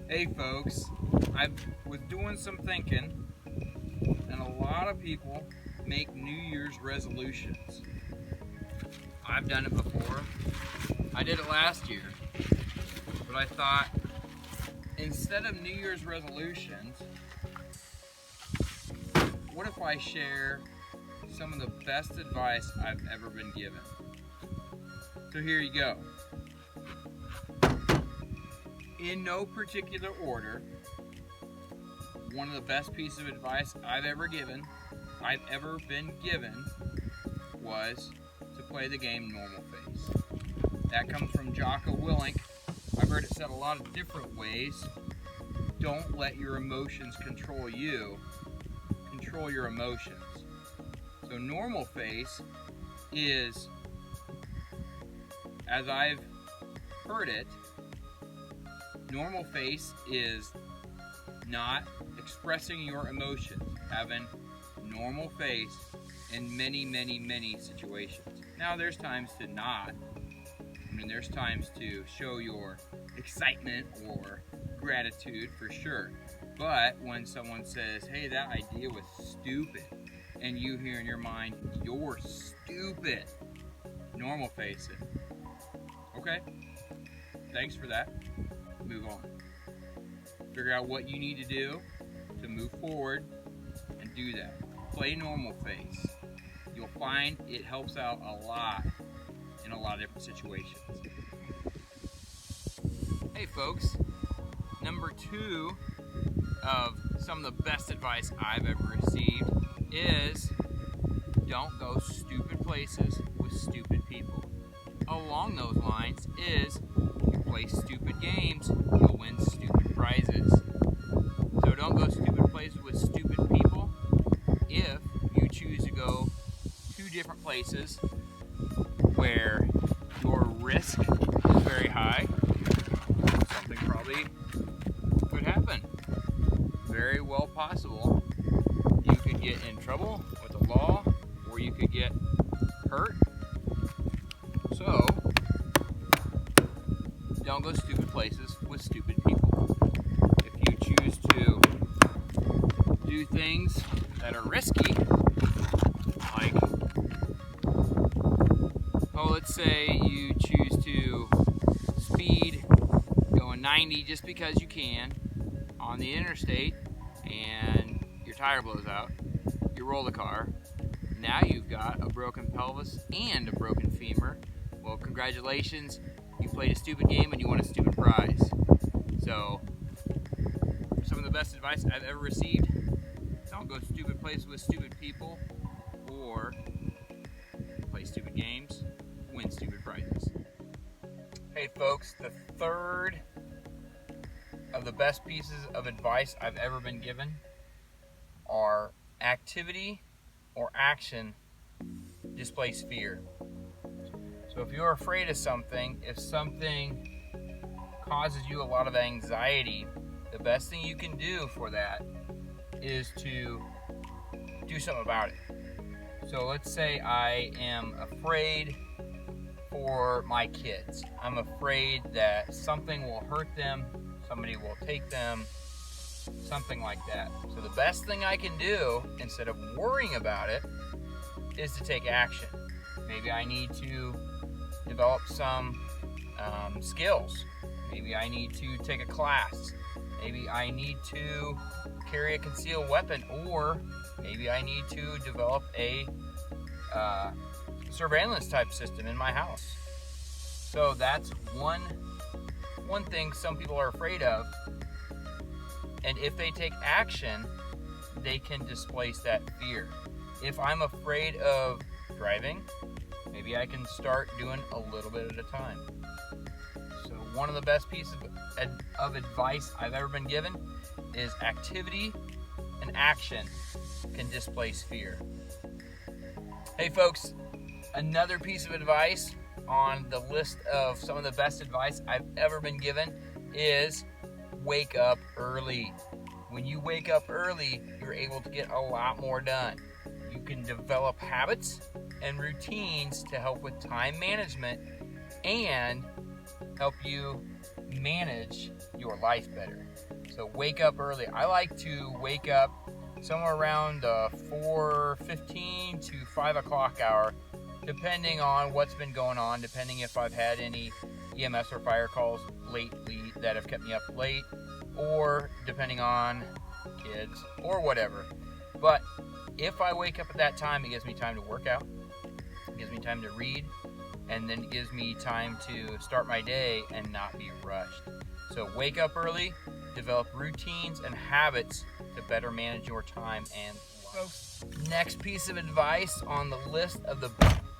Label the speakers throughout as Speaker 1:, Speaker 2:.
Speaker 1: Hey folks, I was doing some thinking, and a lot of people make New Year's resolutions. I've done it before. I did it last year, but I thought instead of New Year's resolutions, what if I share some of the best advice I've ever been given? So here you go. In no particular order, one of the best pieces of advice I've ever been given was to play the game normal face. That comes from Jocko Willink. I've heard it said a lot of different ways. Don't let your emotions control you. Control your emotions. So normal face is, as I've heard it, normal face is not expressing your emotions, having normal face in many situations. Now there's times to not. There's times to show your excitement or gratitude for sure. But when someone says, hey, that idea was stupid, and you hear in your mind, you're stupid, normal face it. Okay, thanks for that. Move on. Figure out what you need to do to move forward and do that. Play normal face. You'll find it helps out a lot in a lot of different situations. Hey folks, number 2 of some of the best advice I've ever received is don't go stupid places with stupid people. Along those lines is if you play stupid games, you'll win stupid prizes. So don't go stupid places with stupid people. If you choose to go 2 different places where your risk is very high, something probably could happen. Very well possible. You could get in trouble with the law, or you could get hurt. So, don't go stupid places with stupid people. If you choose to do things that are risky, like, let's say you choose to speed going 90 just because you can on the interstate and your tire blows out, you roll the car, now you've got a broken pelvis and a broken femur. Well, congratulations, you played a stupid game and you won a stupid prize. So, some of the best advice I've ever received, don't go stupid places with stupid people, or play stupid games, win stupid prizes. Hey folks, the third of the best pieces of advice I've ever been given are activity or action displays fear. So if you're afraid of something, if something causes you a lot of anxiety, the best thing you can do for that is to do something about it. So let's say I am afraid for my kids. I'm afraid that something will hurt them, somebody will take them, something like that. So the best thing I can do, instead of worrying about it, is to take action. Maybe I need to develop some skills. Maybe I need to take a class. Maybe I need to carry a concealed weapon, or maybe I need to develop a surveillance type system in my house. So that's one thing some people are afraid of, and if they take action, they can displace that fear. If I'm afraid of driving, maybe I can start doing a little bit at a time. So one of the best pieces of advice I've ever been given is activity and action can displace fear. Hey folks, another piece of advice on the list of some of the best advice I've ever been given is wake up early. When you wake up early, you're able to get a lot more done. You can develop habits and routines to help with time management and help you manage your life better. So wake up early. I like to wake up somewhere around the 4:15 to 5 o'clock hour, depending on what's been going on, depending if I've had any EMS or fire calls lately that have kept me up late, or depending on kids or whatever. But if I wake up at that time, it gives me time to work out, it gives me time to read, and then it gives me time to start my day and not be rushed. So wake up early, develop routines and habits to better manage your time and life. Next piece of advice on the list of the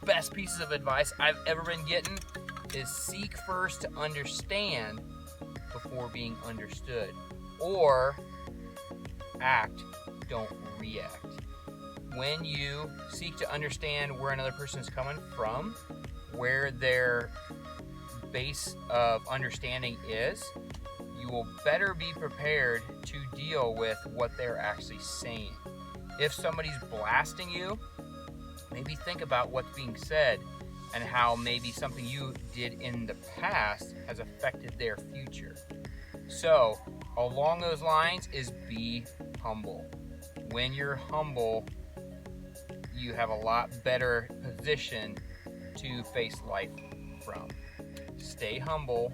Speaker 1: best pieces of advice I've ever been getting is seek first to understand before being understood, or act, don't react. When you seek to understand where another person is coming from, where their base of understanding is, you will better be prepared to deal with what they're actually saying. If somebody's blasting you, maybe think about what's being said and how maybe something you did in the past has affected their future. So, along those lines is be humble. When you're humble, you have a lot better position to face life from. Stay humble.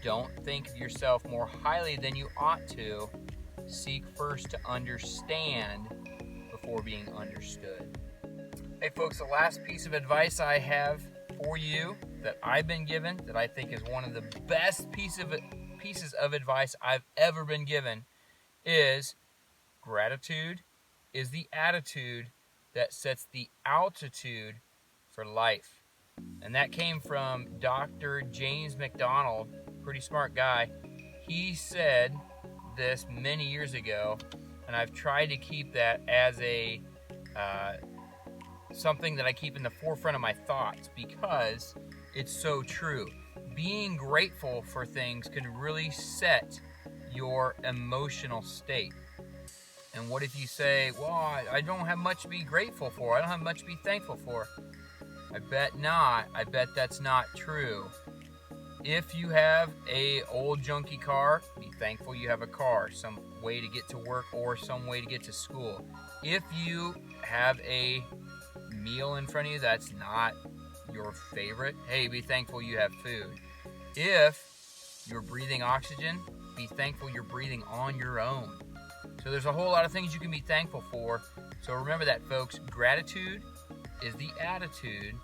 Speaker 1: Don't think of yourself more highly than you ought to. Seek first to understand before being understood. Hey folks, the last piece of advice I have for you that I've been given, that I think is one of the best pieces of advice I've ever been given, is gratitude is the attitude that sets the altitude for life. And that came from Dr. James McDonald, pretty smart guy. He said this many years ago, and I've tried to keep that as a something that I keep in the forefront of my thoughts because it's so true. Being grateful for things can really set your emotional state. And what if you say, well, I don't have much to be grateful for, I don't have much to be thankful for? I bet not. I bet that's not true. If you have a old junky car, be thankful you have a car, some way to get to work or some way to get to school. If you have a meal in front of you that's not your favorite, hey, be thankful you have food. If you're breathing oxygen, be thankful you're breathing on your own. So there's a whole lot of things you can be thankful for. So remember that, folks. Gratitude is the attitude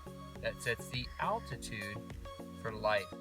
Speaker 1: that sets the altitude for life.